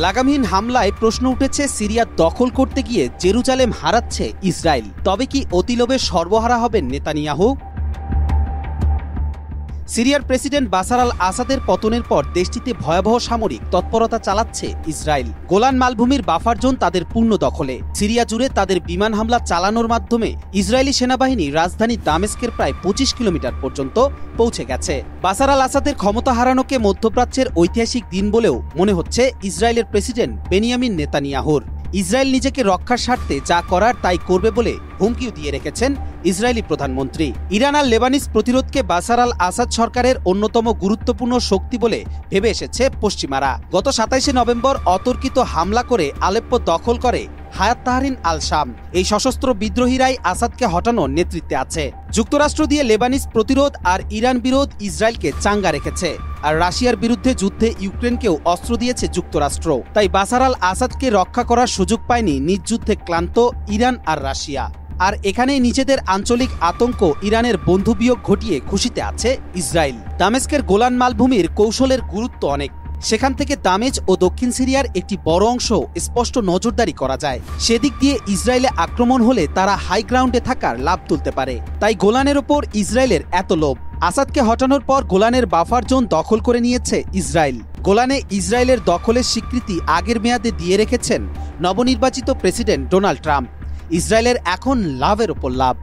লাগামহীন হামলায় প্রশ্ন উঠেছে সিরিয়া দখল করতে গিয়ে জেরুজালেম হারাচ্ছে ইসরায়েল। তবে কি অতিলোভে সর্বহারা হবেন নেতানিয়াহু? সিরিয়ার প্রেসিডেন্ট বাশার আল আসাদের পতনের পর দেশটিতে ভয়াবহ সামরিক তৎপরতা চালাচ্ছে ইসরায়েল। গোলান মালভূমির বাফার জোন তাদের পূর্ণ দখলে। সিরিয়া জুড়ে তাদের বিমান হামলা চালানোর মাধ্যমে ইসরায়েলি সেনাবাহিনী রাজধানী দামেস্কের প্রায় ২৫ কিলোমিটার পর্যন্ত পৌঁছে গেছে। বাশার আল আসাদের ক্ষমতা হারানোকে মধ্যপ্রাচ্যের ঐতিহাসিক দিন বলেও মনে হচ্ছে ইসরায়েলের প্রেসিডেন্ট বেনিয়ামিন নেতানিয়াহুর। ইসরায়েল নিজেকে রক্ষার স্বার্থে যা করার তাই করবে বলে হুমকিও দিয়ে রেখেছেন ইসরায়েলি প্রধানমন্ত্রী। ইরান আর লেবানিস প্রতিরোধকে বাশার আল আসাদ সরকারের অন্যতম গুরুত্বপূর্ণ শক্তি বলে ভেবে এসেছে পশ্চিমারা। গত ২৭শে নভেম্বর অতর্কিত হামলা করে আলেপ্পো দখল করে হায়াত তাহরির আল শাম। এই সশস্ত্র বিদ্রোহীরাই আসাদকে হটানোর নেতৃত্বে আছে। যুক্তরাষ্ট্র দিয়ে লেবানিস প্রতিরোধ আর ইরান বিরোধ ইসরায়েলকে চাঙ্গা রেখেছে। আর রাশিয়ার বিরুদ্ধে যুদ্ধে ইউক্রেনকেও অস্ত্র দিয়েছে যুক্তরাষ্ট্র। তাই বাশার আল আসাদকে রক্ষা করার সুযোগ পায়নি নিজ যুদ্ধে ক্লান্ত ইরান আর রাশিয়া। আর এখানেই নিজেদের আঞ্চলিক আতঙ্ক ইরানের বন্ধুবিয়োগ ঘটিয়ে খুশিতে আছে ইসরায়েল। দামেস্কের গোলান মালভূমির কৌশলের গুরুত্ব অনেক। সেখান থেকে দামেজ ও দক্ষিণ সিরিয়ার একটি বড় অংশ স্পষ্ট নজরদারি করা যায়। সেদিক দিয়ে ইসরায়েলে আক্রমণ হলে তারা হাই গ্রাউন্ডে থাকার লাভ তুলতে পারে। তাই গোলানের ওপর ইসরায়েলের এত লোভ। আসাদকে হটানোর পর গোলানের বাফার জোন দখল করে নিয়েছে ইসরায়েল। গোলানে ইসরায়েলের দখলের স্বীকৃতি আগের মেয়াদে দিয়ে রেখেছেন নবনির্বাচিত প্রেসিডেন্ট ডোনাল্ড ট্রাম্প। ইসরায়েলের এখন লাভের ওপর লাভ।